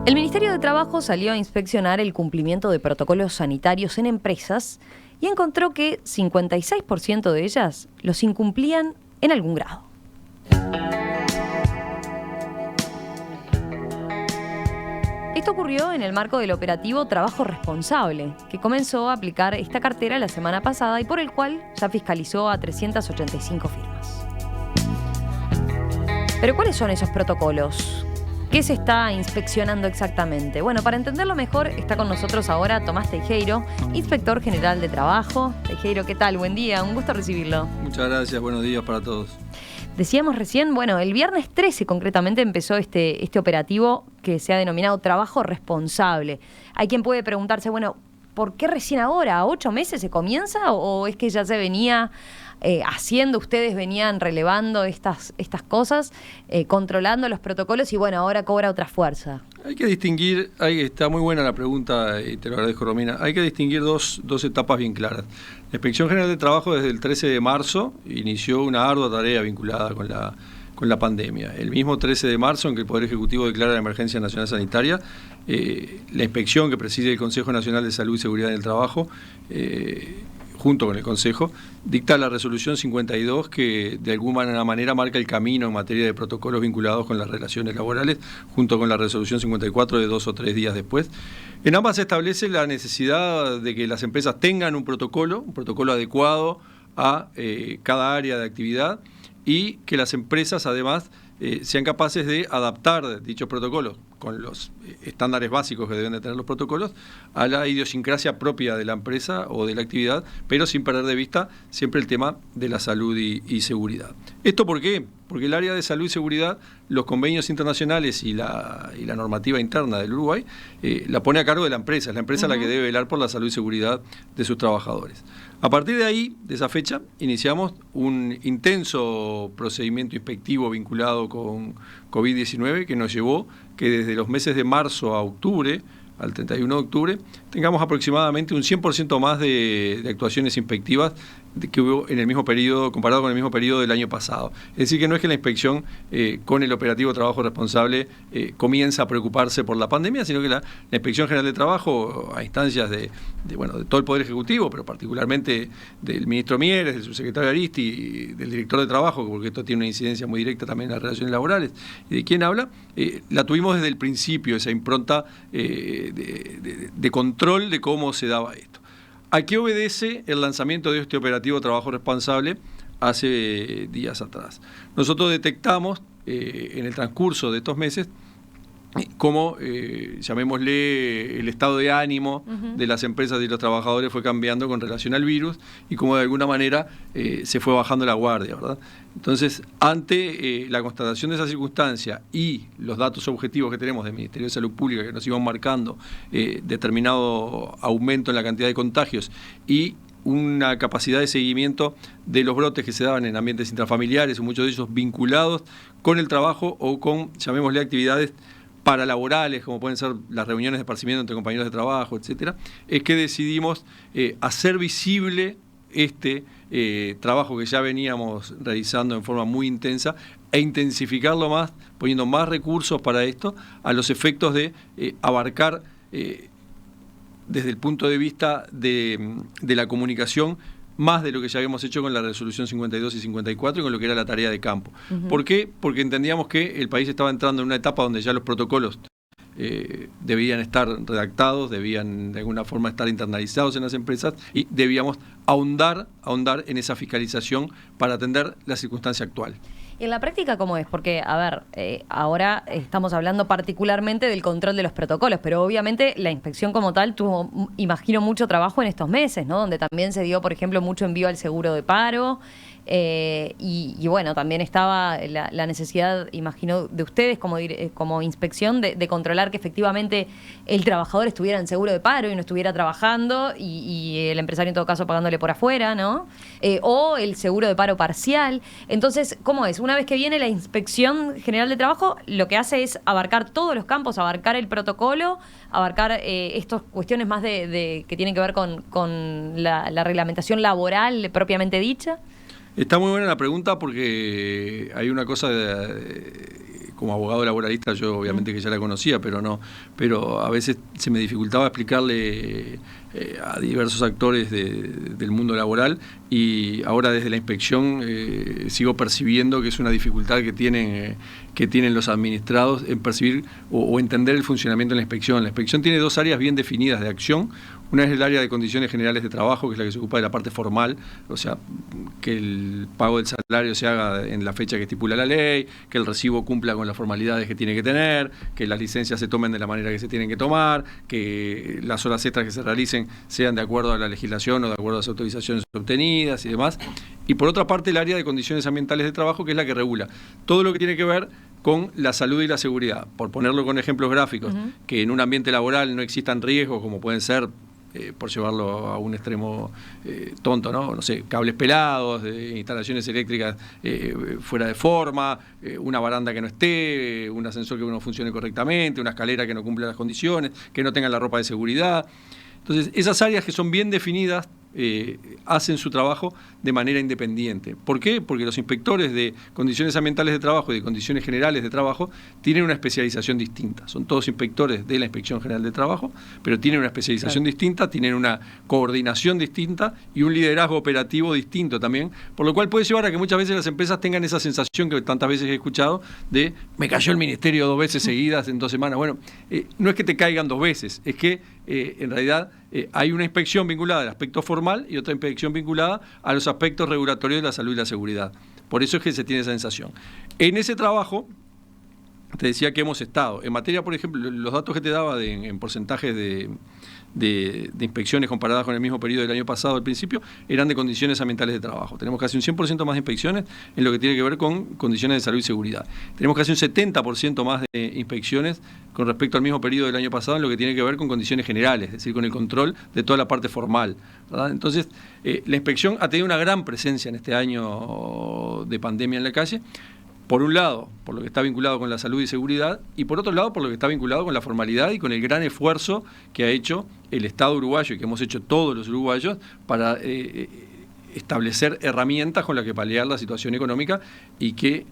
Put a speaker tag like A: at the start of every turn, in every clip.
A: El Ministerio de Trabajo salió a inspeccionar el cumplimiento de protocolos sanitarios en empresas y encontró que 56% de ellas los incumplían en algún grado. Esto ocurrió en el marco del operativo Trabajo Responsable, que comenzó a aplicar esta cartera la semana pasada y por el cual ya fiscalizó a 385 firmas. Pero ¿cuáles son esos protocolos? ¿Qué se está inspeccionando exactamente? Bueno, para entenderlo mejor está con nosotros ahora Tomás Teijeiro, Inspector General de Trabajo. Teijeiro, ¿qué tal? Buen día, un gusto recibirlo.
B: Muchas gracias, buenos días para todos.
A: Decíamos recién, bueno, el viernes 13 concretamente empezó este operativo que se ha denominado Trabajo Responsable. Hay quien puede preguntarse, bueno, ¿por qué recién ahora? ¿A 8 meses se comienza o es que ya se venía haciendo, ustedes venían relevando estas cosas, controlando los protocolos y bueno, ahora cobra otra fuerza?
B: Hay que distinguir, está muy buena la pregunta y te lo agradezco, Romina. Hay que distinguir dos etapas bien claras. La Inspección General de Trabajo desde el 13 de marzo inició una ardua tarea vinculada con la pandemia. El mismo 13 de marzo, en que el Poder Ejecutivo declara la emergencia nacional sanitaria, la inspección que preside el Consejo Nacional de Salud y Seguridad en el Trabajo, junto con el Consejo, dicta la resolución 52 que de alguna manera marca el camino en materia de protocolos vinculados con las relaciones laborales, junto con la resolución 54 de 2 o 3 días después. En ambas se establece la necesidad de que las empresas tengan un protocolo adecuado a cada área de actividad y que las empresas además sean capaces de adaptar dichos protocolos con los estándares básicos que deben de tener los protocolos a la idiosincrasia propia de la empresa o de la actividad, pero sin perder de vista siempre el tema de la salud y seguridad. ¿Esto por qué? Porque el área de salud y seguridad, los convenios internacionales y la normativa interna del Uruguay la pone a cargo de la empresa. Es la empresa la que debe velar por la salud y seguridad de sus trabajadores. A partir de ahí, de esa fecha, iniciamos un intenso procedimiento inspectivo vinculado con COVID-19 que nos llevó que desde los meses de marzo a octubre, al 31 de octubre, tengamos aproximadamente un 100% más de actuaciones inspectivas que hubo en el mismo periodo, comparado con el mismo periodo del año pasado. Es decir, que no es que la inspección con el operativo Trabajo Responsable comienza a preocuparse por la pandemia, sino que la Inspección General de Trabajo, a instancias de todo el Poder Ejecutivo, pero particularmente del ministro Mieres, del subsecretario Aristi y del director de Trabajo, porque esto tiene una incidencia muy directa también en las relaciones laborales, y de quién habla, la tuvimos desde el principio, esa impronta de control de cómo se daba esto. ¿A qué obedece el lanzamiento de este operativo Trabajo Responsable hace días atrás? Nosotros detectamos en el transcurso de estos meses cómo, llamémosle, el estado de ánimo de las empresas y los trabajadores fue cambiando con relación al virus y cómo de alguna manera se fue bajando la guardia, ¿verdad? Entonces, ante la constatación de esa circunstancia y los datos objetivos que tenemos del Ministerio de Salud Pública que nos iban marcando determinado aumento en la cantidad de contagios y una capacidad de seguimiento de los brotes que se daban en ambientes intrafamiliares, muchos de ellos vinculados con el trabajo o con, llamémosle, actividades paralaborales, como pueden ser las reuniones de esparcimiento entre compañeros de trabajo, etcétera, es que decidimos hacer visible este trabajo que ya veníamos realizando en forma muy intensa e intensificarlo más, poniendo más recursos para esto, a los efectos de abarcar desde el punto de vista de la comunicación más de lo que ya habíamos hecho con la resolución 52 y 54 y con lo que era la tarea de campo. ¿Por qué? Porque entendíamos que el país estaba entrando en una etapa donde ya los protocolos debían estar redactados, debían de alguna forma estar internalizados en las empresas y debíamos ahondar en esa fiscalización para atender la circunstancia actual.
A: ¿En la práctica cómo es? Porque, a ver, ahora estamos hablando particularmente del control de los protocolos, pero obviamente la inspección como tal tuvo, imagino, mucho trabajo en estos meses, ¿no? Donde también se dio, por ejemplo, mucho envío al seguro de paro y bueno, también estaba la necesidad, imagino, de ustedes como inspección de controlar que efectivamente el trabajador estuviera en seguro de paro y no estuviera trabajando y el empresario en todo caso pagándole por afuera, ¿no? O el seguro de paro parcial. Entonces, ¿cómo es? Una vez que viene la Inspección General de Trabajo, lo que hace es abarcar todos los campos, abarcar el protocolo, abarcar estas cuestiones más que tienen que ver con la reglamentación laboral propiamente dicha.
B: Está muy buena la pregunta porque hay una cosa como abogado laboralista yo obviamente que ya la conocía, pero a veces se me dificultaba explicarle a diversos actores del mundo laboral, y ahora desde la inspección sigo percibiendo que es una dificultad que tienen los administrados en percibir o entender el funcionamiento de la inspección. La inspección tiene dos áreas bien definidas de acción. Una es el área de condiciones generales de trabajo, que es la que se ocupa de la parte formal, o sea, que el pago del salario se haga en la fecha que estipula la ley, que el recibo cumpla con las formalidades que tiene que tener, que las licencias se tomen de la manera que se tienen que tomar, que las horas extras que se realicen sean de acuerdo a la legislación o de acuerdo a las autorizaciones obtenidas y demás. Y por otra parte el área de condiciones ambientales de trabajo, que es la que regula todo lo que tiene que ver con la salud y la seguridad. Por ponerlo con ejemplos gráficos, que en un ambiente laboral no existan riesgos como pueden ser, por llevarlo a un extremo tonto, ¿no? No sé, cables pelados, instalaciones eléctricas fuera de forma, una baranda que no esté, un ascensor que no funcione correctamente, una escalera que no cumpla las condiciones, que no tenga la ropa de seguridad. Entonces, esas áreas que son bien definidas hacen su trabajo de manera independiente. ¿Por qué? Porque los inspectores de condiciones ambientales de trabajo y de condiciones generales de trabajo tienen una especialización distinta. Son todos inspectores de la Inspección General de Trabajo, pero tienen una especialización distinta, tienen una coordinación distinta y un liderazgo operativo distinto también, por lo cual puede llevar a que muchas veces las empresas tengan esa sensación que tantas veces he escuchado de me cayó el ministerio 2 veces seguidas en 2 semanas. Bueno, no es que te caigan 2 veces, es que en realidad hay una inspección vinculada al aspecto formal y otra inspección vinculada a los aspectos regulatorios de la salud y la seguridad. Por eso es que se tiene esa sensación. En ese trabajo, te decía que hemos estado. En materia, por ejemplo, los datos que te daba en porcentajes de inspecciones comparadas con el mismo periodo del año pasado al principio, eran de condiciones ambientales de trabajo. Tenemos casi un 100% más de inspecciones en lo que tiene que ver con condiciones de salud y seguridad. Tenemos casi un 70% más de inspecciones con respecto al mismo periodo del año pasado en lo que tiene que ver con condiciones generales, es decir, con el control de toda la parte formal, ¿verdad? Entonces, la inspección ha tenido una gran presencia en este año de pandemia en la calle. Por un lado, por lo que está vinculado con la salud y seguridad, y por otro lado, por lo que está vinculado con la formalidad y con el gran esfuerzo que ha hecho el Estado uruguayo y que hemos hecho todos los uruguayos para establecer herramientas con las que paliar la situación económica y que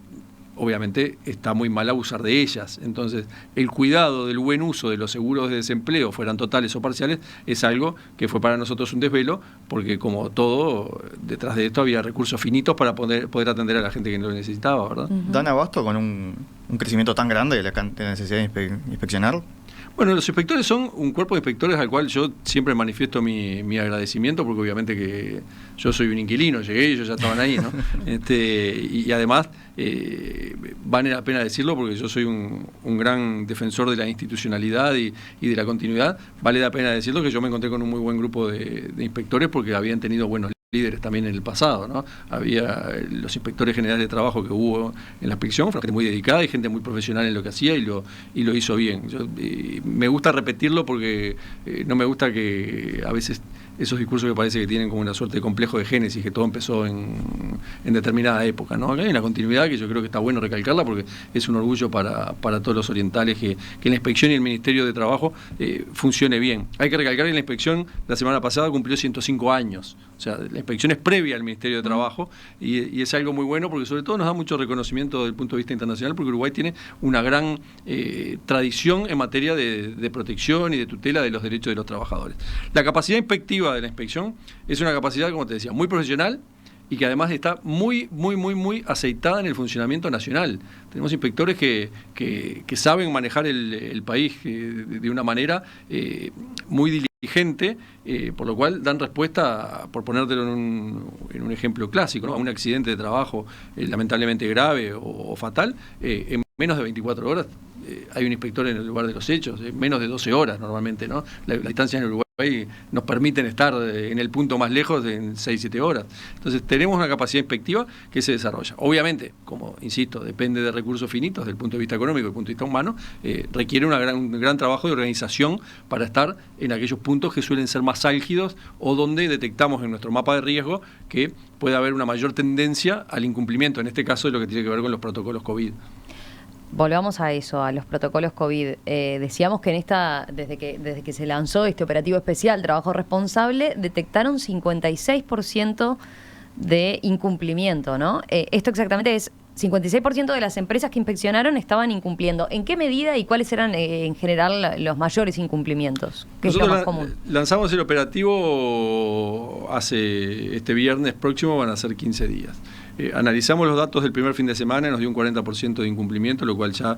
B: obviamente está muy mal abusar de ellas. Entonces, el cuidado del buen uso de los seguros de desempleo, fueran totales o parciales, es algo que fue para nosotros un desvelo, porque como todo, detrás de esto había recursos finitos para poder atender a la gente que lo necesitaba, ¿verdad?
C: ¿Dan abasto con un crecimiento tan grande de la necesidad de inspeccionar?
B: Bueno, los inspectores son un cuerpo de inspectores al cual yo siempre manifiesto mi agradecimiento, porque obviamente que yo soy un inquilino, llegué y ellos ya estaban ahí, ¿no? Y además vale la pena decirlo porque yo soy un gran defensor de la institucionalidad y de la continuidad. Vale la pena decirlo que yo me encontré con un muy buen grupo de inspectores porque habían tenido buenos líderes también en el pasado, ¿no? Había los inspectores generales de trabajo que hubo en la inspección, gente muy dedicada y gente muy profesional en lo que hacía y lo hizo bien. Yo, me gusta repetirlo porque no me gusta que a veces esos discursos que parece que tienen como una suerte de complejo de génesis, que todo empezó en determinada época, ¿no? Acá hay una continuidad que yo creo que está bueno recalcarla porque es un orgullo para todos los orientales que la inspección y el Ministerio de Trabajo funcione bien. Hay que recalcar que la inspección la semana pasada cumplió 105 años, o sea, la inspección es previa al Ministerio de Trabajo y es algo muy bueno porque sobre todo nos da mucho reconocimiento desde el punto de vista internacional porque Uruguay tiene una gran tradición en materia de protección y de tutela de los derechos de los trabajadores. La capacidad inspectiva de la inspección es una capacidad, como te decía, muy profesional y que además está muy aceitada en el funcionamiento nacional. Tenemos inspectores que saben manejar el país de una manera muy diligente, por lo cual dan respuesta, por ponértelo en un ejemplo clásico, ¿no? A un accidente de trabajo lamentablemente grave o fatal, en menos de 24 horas hay un inspector en el lugar de los hechos, menos de 12 horas normalmente, ¿no? La distancia en Uruguay nos permiten estar en el punto más lejos en 6-7 horas. Entonces tenemos una capacidad inspectiva que se desarrolla. Obviamente, como insisto, depende de recursos finitos, desde el punto de vista económico y desde el punto de vista humano, requiere un gran trabajo de organización para estar en aquellos puntos que suelen ser más álgidos o donde detectamos en nuestro mapa de riesgo que puede haber una mayor tendencia al incumplimiento, en este caso de lo que tiene que ver con los protocolos COVID.
A: Volvamos a eso, a los protocolos COVID. Decíamos que desde que se lanzó este operativo especial, Trabajo Responsable, detectaron 56% de incumplimiento, ¿no? Esto exactamente es 56% de las empresas que inspeccionaron estaban incumpliendo. ¿En qué medida y cuáles eran en general los mayores incumplimientos? ¿Qué es lo más común?
B: Lanzamos el operativo hace este viernes próximo, van a ser 15 días. Analizamos los datos del primer fin de semana y nos dio un 40% de incumplimiento, lo cual ya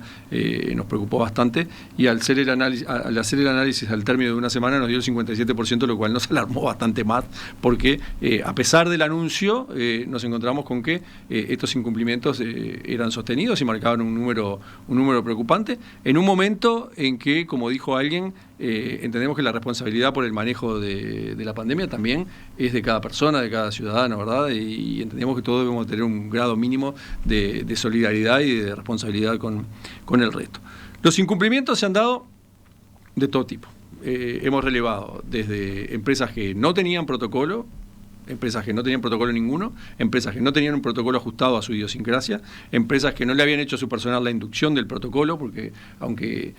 B: nos preocupó bastante, y al hacer el análisis al término de una semana nos dio el 57%, lo cual nos alarmó bastante más, porque a pesar del anuncio nos encontramos con que estos incumplimientos eran sostenidos y marcaban un número preocupante, en un momento en que, como dijo alguien, entendemos que la responsabilidad por el manejo de la pandemia también es de cada persona, de cada ciudadano, ¿verdad? Y entendemos que todos debemos tener un grado mínimo de solidaridad y de responsabilidad con el resto. Los incumplimientos se han dado de todo tipo. Hemos relevado desde empresas que no tenían protocolo, empresas que no tenían protocolo ninguno, empresas que no tenían un protocolo ajustado a su idiosincrasia, empresas que no le habían hecho a su personal la inducción del protocolo, porque aunque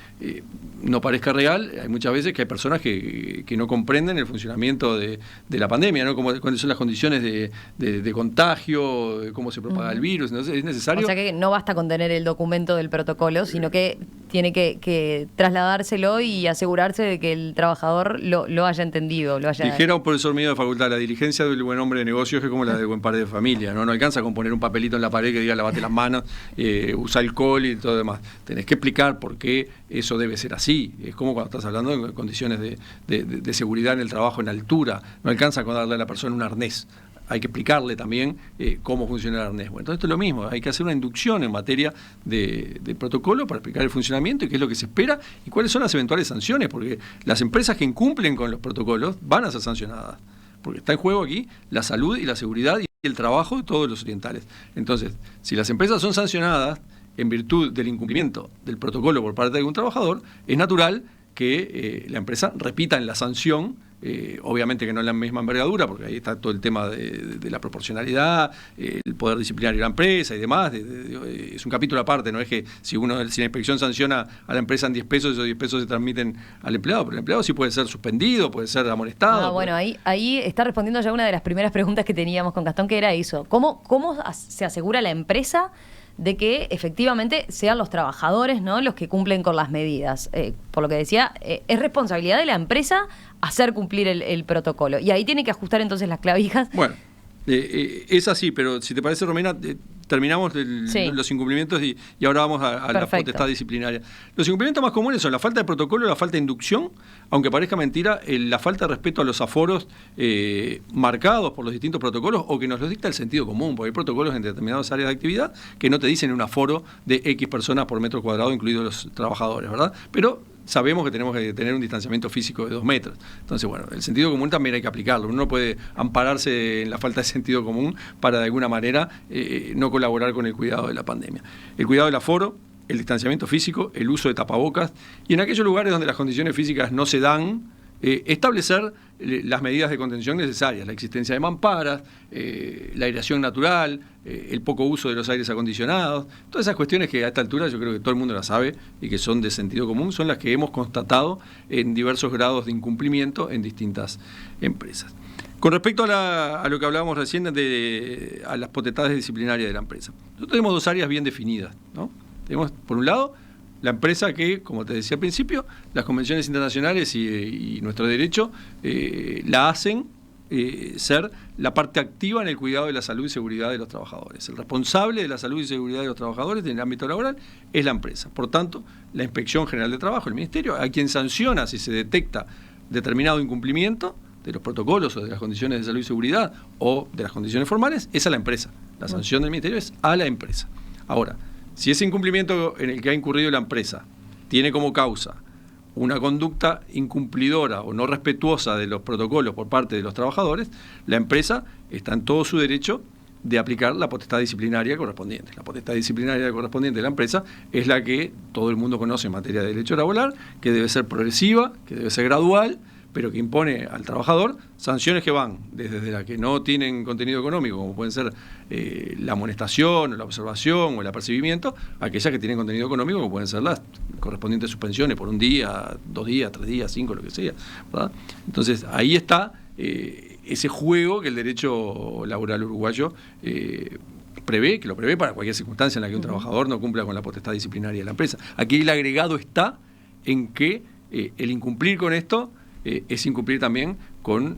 B: no parezca real, hay muchas veces que hay personas que no comprenden el funcionamiento de la pandemia, ¿no? Cuáles son las condiciones de contagio, de cómo se propaga el virus. Entonces es necesario...
A: O sea que no basta con tener el documento del protocolo, sino que tiene que trasladárselo y asegurarse de que el trabajador lo haya entendido.
B: Dijera un profesor mío de facultad, la diligencia del buen hombre de negocios es como la del buen padre de familia, ¿no? No alcanza con poner un papelito en la pared que diga lavate las manos, usa alcohol y todo lo demás. Tenés que explicar por qué eso debe ser así. Es como cuando estás hablando de condiciones de seguridad en el trabajo, en altura. No alcanza con darle a la persona un arnés. Hay que explicarle también cómo funciona el arnés. Bueno, entonces esto es lo mismo, hay que hacer una inducción en materia de protocolo para explicar el funcionamiento y qué es lo que se espera y cuáles son las eventuales sanciones, porque las empresas que incumplen con los protocolos van a ser sancionadas, porque está en juego aquí la salud y la seguridad y el trabajo de todos los orientales. Entonces, si las empresas son sancionadas en virtud del incumplimiento del protocolo por parte de algún trabajador, es natural que la empresa repita en la sanción, obviamente que no en la misma envergadura, porque ahí está todo el tema de la proporcionalidad, el poder disciplinario de la empresa y demás. Es un capítulo aparte, no es que si la inspección sanciona a la empresa en 10 pesos, esos 10 pesos se transmiten al empleado, pero el empleado sí puede ser suspendido, puede ser amonestado.
A: Bueno, ahí está respondiendo ya una de las primeras preguntas que teníamos con Gastón, que era eso. ¿Cómo se asegura la empresa de que efectivamente sean los trabajadores, ¿no?, los que cumplen con las medidas? Por lo que decía, es responsabilidad de la empresa hacer cumplir el protocolo. Y ahí tiene que ajustar entonces las clavijas.
B: Bueno, es así, pero si te parece, Romina, terminamos los incumplimientos y ahora vamos a la potestad disciplinaria. Los incumplimientos más comunes son la falta de protocolo, la falta de inducción, aunque parezca mentira, la falta de respeto a los aforos marcados por los distintos protocolos o que nos los dicta el sentido común, porque hay protocolos en determinadas áreas de actividad que no te dicen un aforo de X personas por metro cuadrado, incluidos los trabajadores, ¿verdad? Pero sabemos que tenemos que tener un distanciamiento físico de 2 metros. Entonces, bueno, el sentido común también hay que aplicarlo. Uno no puede ampararse en la falta de sentido común para, de alguna manera, no colaborar con el cuidado de la pandemia. El cuidado del aforo, el distanciamiento físico, el uso de tapabocas, y en aquellos lugares donde las condiciones físicas no se dan, establecer las medidas de contención necesarias, la existencia de mamparas, la aireación natural, el poco uso de los aires acondicionados, todas esas cuestiones que a esta altura yo creo que todo el mundo las sabe y que son de sentido común, son las que hemos constatado en diversos grados de incumplimiento en distintas empresas. Con respecto a lo que hablábamos recién a las potestades disciplinarias de la empresa, nosotros tenemos 2 áreas bien definidas, ¿no? Tenemos, por un lado, la empresa que, como te decía al principio, las convenciones internacionales y nuestro derecho la hacen ser la parte activa en el cuidado de la salud y seguridad de los trabajadores. El responsable de la salud y seguridad de los trabajadores en el ámbito laboral es la empresa. Por tanto, la Inspección General de Trabajo, el Ministerio, a quien sanciona si se detecta determinado incumplimiento de los protocolos o de las condiciones de salud y seguridad o de las condiciones formales, es a la empresa. La sanción del Ministerio es a la empresa. Ahora, si ese incumplimiento en el que ha incurrido la empresa tiene como causa una conducta incumplidora o no respetuosa de los protocolos por parte de los trabajadores, la empresa está en todo su derecho de aplicar la potestad disciplinaria correspondiente. La potestad disciplinaria correspondiente de la empresa es la que todo el mundo conoce en materia de derecho laboral, que debe ser progresiva, que debe ser gradual, pero que impone al trabajador sanciones que van desde las que no tienen contenido económico, como pueden ser la amonestación, o la observación o el apercibimiento, a aquellas que tienen contenido económico, como pueden ser las correspondientes suspensiones por 1 día, 2 días, 3 días, 5, lo que sea, ¿verdad? Entonces, ahí está ese juego que el derecho laboral uruguayo prevé, que lo prevé para cualquier circunstancia en la que un trabajador no cumpla con la potestad disciplinaria de la empresa. Aquí el agregado está en que el incumplir con esto es incumplir también con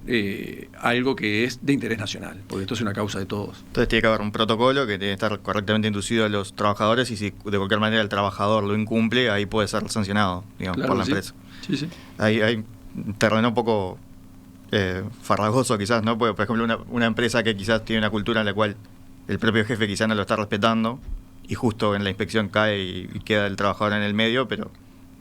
B: algo que es de interés nacional, porque esto es una causa de todos.
C: Entonces tiene que haber un protocolo que tiene que estar correctamente inducido a los trabajadores, y si de cualquier manera el trabajador lo incumple, ahí puede ser sancionado, digamos,
B: Claro,
C: por la
B: sí.
C: empresa.
B: Sí.
C: Hay un terreno un poco farragoso quizás, ¿no? Porque, por ejemplo, una empresa que quizás tiene una cultura en la cual el propio jefe quizás no lo está respetando, y justo en la inspección cae y queda el trabajador en el medio, pero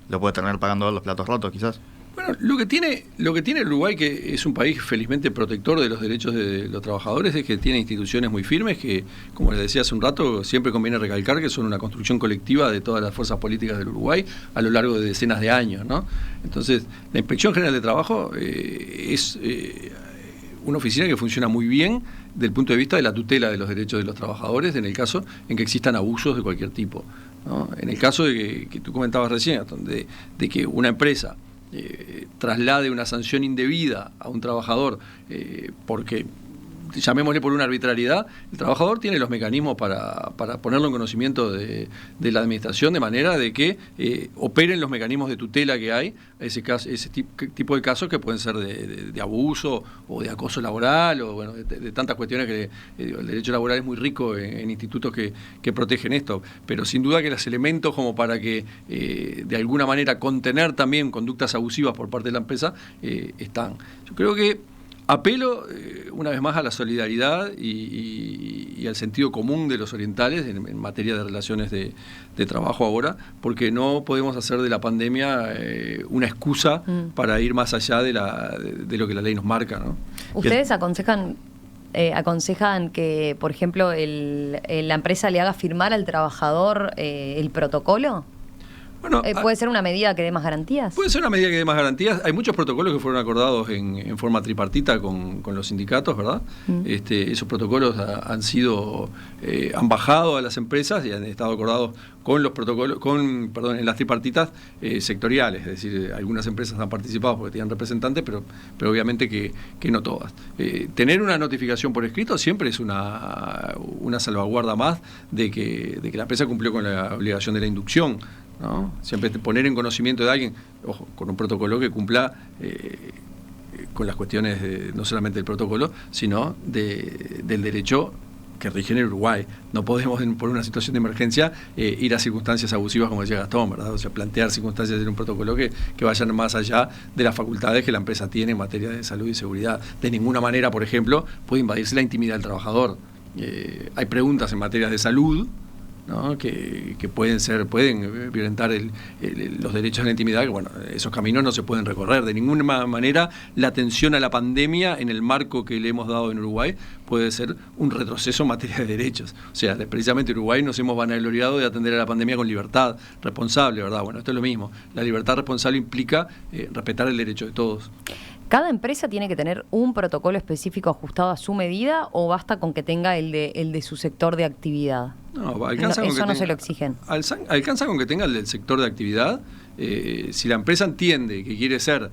C: lo puede terminar pagando los platos rotos quizás.
B: Bueno, lo que tiene Uruguay, que es un país felizmente protector de los derechos de los trabajadores, es que tiene instituciones muy firmes que, como les decía hace un rato, siempre conviene recalcar que son una construcción colectiva de todas las fuerzas políticas del Uruguay a lo largo de decenas de años, ¿no? Entonces, la Inspección General de Trabajo es una oficina que funciona muy bien desde el punto de vista de la tutela de los derechos de los trabajadores en el caso en que existan abusos de cualquier tipo, ¿no? En el caso de que tú comentabas recién, de que una empresa traslade una sanción indebida a un trabajador porque, llamémosle por una arbitrariedad, el trabajador tiene los mecanismos para ponerlo en conocimiento de la administración, de manera de que operen los mecanismos de tutela que hay, ese tipo de casos que pueden ser de abuso o de acoso laboral, o bueno, de tantas cuestiones que el derecho laboral es muy rico en institutos que protegen esto, pero sin duda que los elementos como para que de alguna manera contener también conductas abusivas por parte de la empresa están. Yo creo que apelo una vez más a la solidaridad y al sentido común de los orientales en materia de relaciones de trabajo ahora, porque no podemos hacer de la pandemia una excusa para ir más allá de lo que la ley nos marca, ¿no?
A: ¿Ustedes aconsejan que, por ejemplo, la empresa le haga firmar al trabajador el protocolo?
B: Bueno,
A: ¿Puede ser una medida que dé más garantías?
B: Puede ser una medida que dé más garantías. Hay muchos protocolos que fueron acordados en forma tripartita con los sindicatos, ¿verdad? Esos protocolos han bajado a las empresas y han estado acordados con los protocolos, en las tripartitas sectoriales. Es decir, algunas empresas han participado porque tienen representantes, pero obviamente que no todas. Tener una notificación por escrito siempre es una salvaguarda más de que la empresa cumplió con la obligación de la inducción, ¿no? Siempre poner en conocimiento de alguien, ojo, con un protocolo que cumpla con las cuestiones no solamente del protocolo, sino del derecho que rige en el Uruguay. No podemos, por una situación de emergencia, ir a circunstancias abusivas, como decía Gastón, ¿verdad? O sea, plantear circunstancias en un protocolo que vayan más allá de las facultades que la empresa tiene en materia de salud y seguridad. De ninguna manera, por ejemplo, puede invadirse la intimidad del trabajador. Hay preguntas en materia de salud, ¿no? que pueden violentar los derechos de la intimidad, que bueno, esos caminos no se pueden recorrer. De ninguna manera la atención a la pandemia en el marco que le hemos dado en Uruguay puede ser un retroceso en materia de derechos. O sea, precisamente en Uruguay nos hemos vanagloriado de atender a la pandemia con libertad responsable, ¿verdad? Bueno, esto es lo mismo. La libertad responsable implica respetar el derecho de todos.
A: ¿Cada empresa tiene que tener un protocolo específico ajustado a su medida o basta con que tenga el de su sector de actividad?
B: No, alcanza con que
A: eso no
B: tenga,
A: se lo exigen.
B: Alcanza con que tenga el del sector de actividad. Si la empresa entiende que quiere ser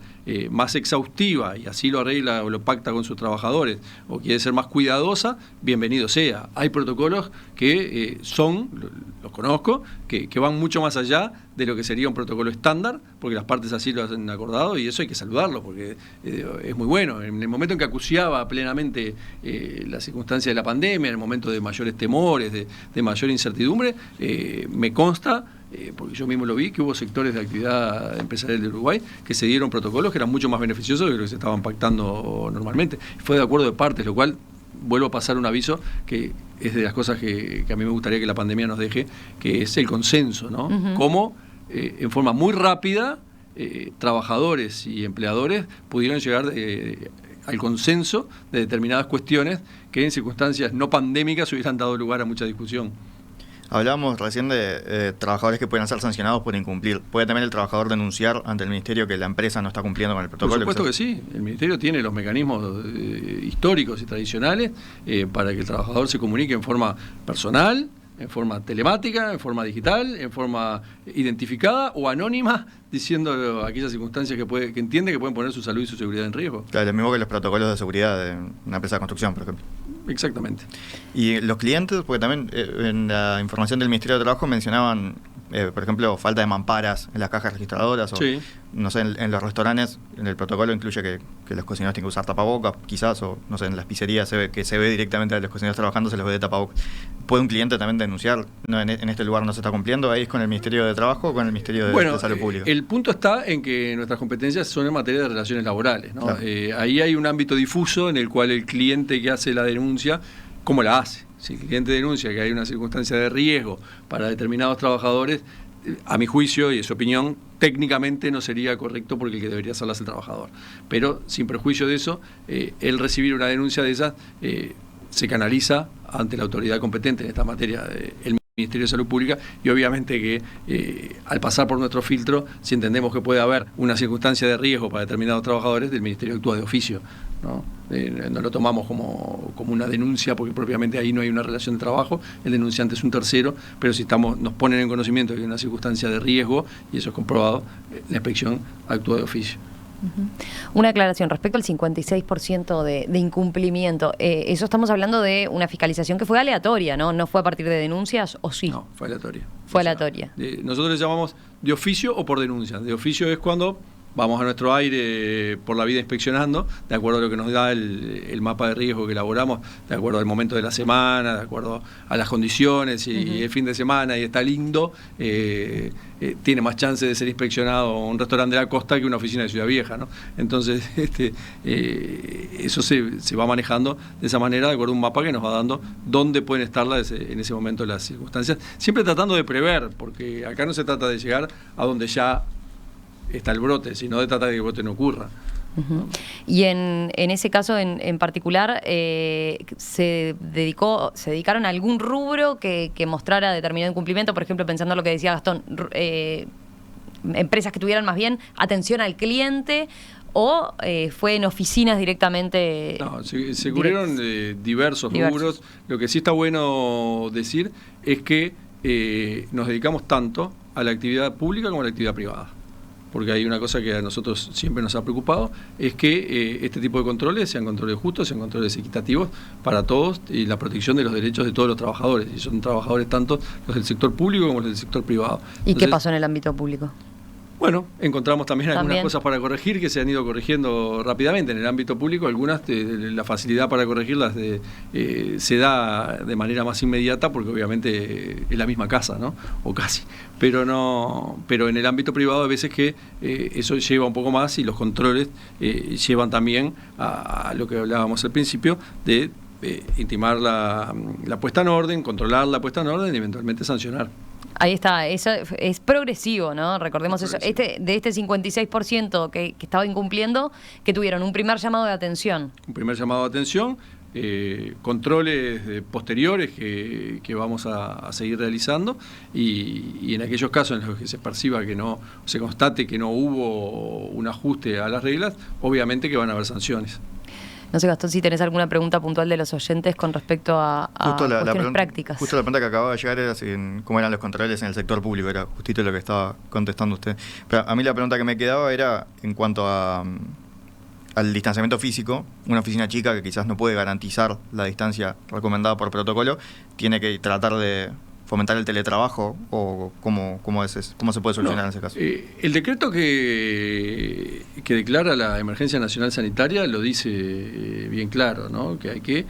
B: más exhaustiva y así lo arregla o lo pacta con sus trabajadores, o quiere ser más cuidadosa, bienvenido sea. Hay protocolos que los conozco, que van mucho más allá de lo que sería un protocolo estándar, porque las partes así lo han acordado, y eso hay que saludarlo, porque es muy bueno. En el momento en que acuciaba plenamente la circunstancia de la pandemia, en el momento de mayores temores, de mayor incertidumbre, me consta, porque yo mismo lo vi, que hubo sectores de actividad empresarial de Uruguay que se dieron protocolos que eran mucho más beneficiosos de lo que se estaban pactando normalmente. Fue de acuerdo de partes, lo cual, vuelvo a pasar un aviso, que es de las cosas que a mí me gustaría que la pandemia nos deje, que es el consenso, ¿no? Cómo en forma muy rápida trabajadores y empleadores pudieron llegar al consenso de determinadas cuestiones que en circunstancias no pandémicas hubieran dado lugar a mucha discusión.
C: Hablábamos recién de trabajadores que pueden ser sancionados por incumplir. ¿Puede también el trabajador denunciar ante el Ministerio que la empresa no está cumpliendo con el protocolo?
B: Por supuesto que sí. El Ministerio tiene los mecanismos históricos y tradicionales para que el trabajador se comunique en forma personal, en forma telemática, en forma digital, en forma identificada o anónima, diciendo aquellas circunstancias que entiende que pueden poner su salud y su seguridad en riesgo.
C: Claro, lo mismo que los protocolos de seguridad de una empresa de construcción, por ejemplo.
B: Exactamente.
C: Y los clientes, porque también en la información del Ministerio de Trabajo mencionaban, por ejemplo, falta de mamparas en las cajas registradoras, o
B: Sí.
C: no sé, en los restaurantes, en el protocolo incluye que los cocineros tienen que usar tapabocas, quizás, o no sé, en las pizzerías se ve directamente a los cocineros trabajando, se les ve de tapabocas. ¿Puede un cliente también denunciar? No, en este lugar no se está cumpliendo, ¿ahí es con el Ministerio de Trabajo o con el Ministerio de Salud Pública?
B: El punto está en que nuestras competencias son en materia de relaciones laborales, ¿no?
C: Claro.
B: Ahí hay un ámbito difuso en el cual el cliente que hace la denuncia, ¿cómo la hace? Si el cliente denuncia que hay una circunstancia de riesgo para determinados trabajadores, a mi juicio y es opinión, técnicamente no sería correcto porque el que debería hacerla es el trabajador. Pero sin perjuicio de eso, el recibir una denuncia de esas se canaliza ante la autoridad competente en esta materia, el Ministerio de Salud Pública, y obviamente que al pasar por nuestro filtro, si entendemos que puede haber una circunstancia de riesgo para determinados trabajadores, el Ministerio actúa de oficio, ¿no? No lo tomamos como una denuncia, porque propiamente ahí no hay una relación de trabajo, el denunciante es un tercero, pero si nos ponen en conocimiento de que hay una circunstancia de riesgo, y eso es comprobado, la inspección actúa de oficio.
A: Una aclaración respecto al 56% de incumplimiento. Eso estamos hablando de una fiscalización que fue aleatoria, ¿no? ¿No fue a partir de denuncias o sí?
B: No, fue aleatoria.
A: Fue aleatoria.
B: Nosotros le llamamos de oficio o por denuncia. De oficio es cuando vamos a nuestro aire por la vida inspeccionando, de acuerdo a lo que nos da el mapa de riesgo que elaboramos, de acuerdo al momento de la semana, de acuerdo a las condiciones, y el fin de semana y está lindo, tiene más chance de ser inspeccionado un restaurante de la costa que una oficina de Ciudad Vieja, ¿no? Entonces, eso se va manejando de esa manera, de acuerdo a un mapa que nos va dando dónde pueden estar en ese momento las circunstancias, siempre tratando de prever, porque acá no se trata de llegar a donde ya está el brote, sino de tratar de que el brote no ocurra.
A: Y en ese caso en particular, ¿se dedicaron a algún rubro que mostrara determinado incumplimiento? Por ejemplo, pensando en lo que decía Gastón, empresas que tuvieran más bien atención al cliente, o fue en oficinas directamente.
B: No, se cubrieron diversos rubros. Lo que sí está bueno decir es que nos dedicamos tanto a la actividad pública como a la actividad privada. Porque hay una cosa que a nosotros siempre nos ha preocupado, es que este tipo de controles sean controles justos, sean controles equitativos para todos, y la protección de los derechos de todos los trabajadores, y son trabajadores tanto los del sector público como los del sector privado.
A: ¿Y qué pasó en el ámbito público?
B: Bueno, encontramos también algunas cosas para corregir que se han ido corrigiendo rápidamente. En el ámbito público, algunas, la facilidad para corregirlas se da de manera más inmediata, porque obviamente es la misma casa, ¿no? O casi. Pero en el ámbito privado a veces que eso lleva un poco más, y los controles llevan también a lo que hablábamos al principio, de intimar la puesta en orden, controlar la puesta en orden y eventualmente sancionar.
A: Ahí está, eso es progresivo, ¿no? Recordemos eso. De este 56% que estaba incumpliendo, que tuvieron un primer llamado de atención.
B: Un primer llamado de atención, controles posteriores que vamos a seguir realizando, y en aquellos casos en los que se perciba que no, se constate que no hubo un ajuste a las reglas, obviamente que van a haber sanciones.
A: No sé, Gastón, si tenés alguna pregunta puntual de los oyentes con respecto a cuestiones prácticas.
C: Justo la pregunta que acababa de llegar era cómo eran los controles en el sector público, era justito lo que estaba contestando usted. Pero a mí la pregunta que me quedaba era en cuanto al distanciamiento físico. Una oficina chica que quizás no puede garantizar la distancia recomendada por protocolo, ¿tiene que tratar de fomentar el teletrabajo, o cómo se puede solucionar en ese caso?
B: El decreto que declara la emergencia nacional sanitaria lo dice bien claro, ¿no? Que hay que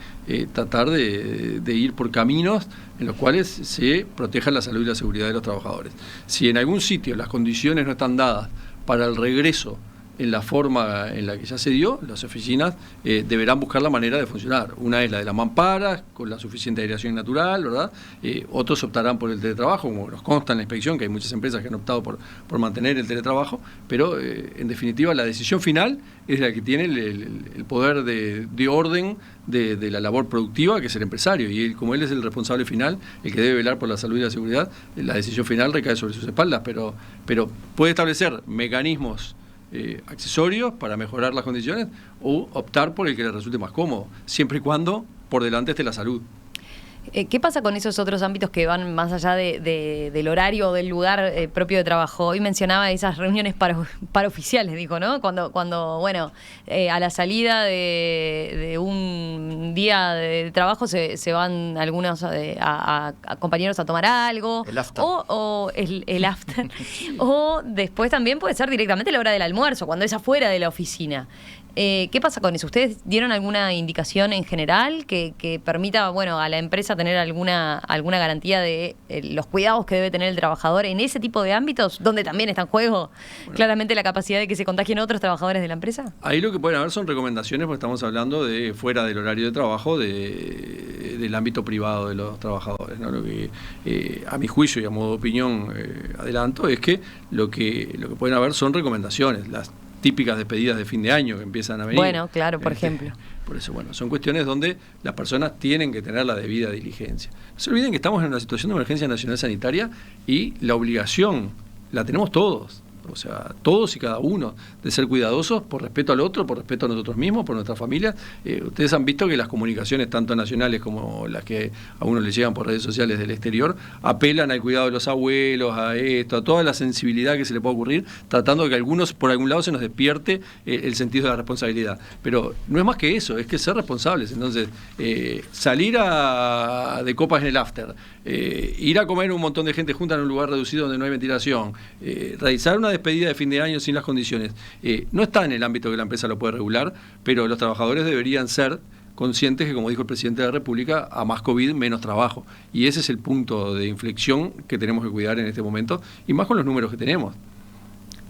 B: tratar de ir por caminos en los cuales se proteja la salud y la seguridad de los trabajadores. Si en algún sitio las condiciones no están dadas para el regreso en la forma en la que ya se dio, las oficinas deberán buscar la manera de funcionar. Una es la de las mamparas, con la suficiente aireación natural, ¿verdad? Otros optarán por el teletrabajo, como nos consta en la inspección, que hay muchas empresas que han optado por mantener el teletrabajo, pero en definitiva la decisión final es la que tiene el poder de orden de la labor productiva, que es el empresario, y como él es el responsable final, el que debe velar por la salud y la seguridad, la decisión final recae sobre sus espaldas, pero puede establecer mecanismos accesorios para mejorar las condiciones, o optar por el que le resulte más cómodo, siempre y cuando por delante esté la salud.
A: ¿Qué pasa con esos otros ámbitos que van más allá del horario o del lugar propio de trabajo? Hoy mencionaba esas reuniones paraoficiales, dijo, ¿no? Cuando bueno, a la salida de un día de trabajo se van algunos a compañeros a tomar algo.
C: El after.
A: O el after. O después también puede ser directamente la hora del almuerzo, cuando es afuera de la oficina. ¿Qué pasa con eso? ¿Ustedes dieron alguna indicación en general que permita, bueno, a la empresa tener alguna garantía de los cuidados que debe tener el trabajador en ese tipo de ámbitos, donde también está en juego claramente la capacidad de que se contagien otros trabajadores de la empresa?
B: Ahí lo que pueden haber son recomendaciones, porque estamos hablando de fuera del horario de trabajo, del ámbito privado de los trabajadores, ¿no? Lo que, a mi juicio y a modo de opinión, adelanto, es que lo que pueden haber son recomendaciones, las típicas despedidas de fin de año que empiezan a venir.
A: Bueno, claro, por ejemplo.
B: Por eso, bueno, son cuestiones donde las personas tienen que tener la debida diligencia. No se olviden que estamos en una situación de emergencia nacional sanitaria y la obligación la tenemos todos. O sea, todos y cada uno, de ser cuidadosos por respeto al otro, por respeto a nosotros mismos, por nuestra familia. Ustedes han visto que las comunicaciones, tanto nacionales como las que a uno le llegan por redes sociales del exterior, apelan al cuidado de los abuelos, a esto, a toda la sensibilidad que se le pueda ocurrir, tratando de que algunos, por algún lado, se nos despierte el sentido de la responsabilidad. Pero no es más que eso, es que ser responsables. Entonces, salir de copas en el after, ir a comer un montón de gente junta en un lugar reducido donde no hay ventilación, realizar una despedida de fin de año sin las condiciones, no está en el ámbito que la empresa lo puede regular, pero los trabajadores deberían ser conscientes que, como dijo el presidente de la República, a más COVID, menos trabajo. Y ese es el punto de inflexión que tenemos que cuidar en este momento, y más con los números que tenemos.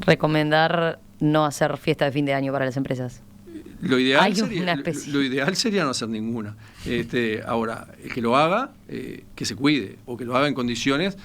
A: Recomendar no hacer fiesta de fin de año para las empresas.
B: Lo ideal sería no hacer ninguna. Ahora, que lo haga, que se cuide, o que lo haga en condiciones,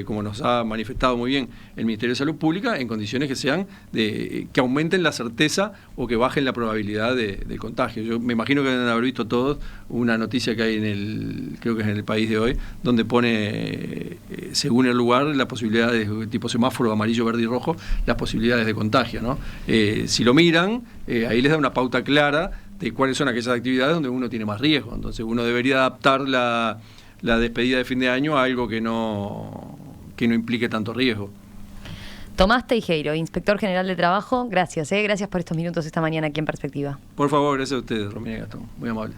B: como nos ha manifestado muy bien el Ministerio de Salud Pública, en condiciones que sean que aumenten la certeza o que bajen la probabilidad de contagio. Yo me imagino que deben haber visto todos una noticia que hay creo que es en El País de hoy, donde pone, según el lugar, la posibilidad de tipo semáforo amarillo, verde y rojo, las posibilidades de contagio, ¿no? Si lo miran, ahí les da una pauta clara de cuáles son aquellas actividades donde uno tiene más riesgo. Entonces uno debería adaptar la despedida de fin de año a algo que no implique tanto riesgo.
A: Tomás Teijeiro, Inspector General de Trabajo, gracias por estos minutos esta mañana aquí en Perspectiva.
B: Por favor, gracias a ustedes, Romina y Gastón, muy amables.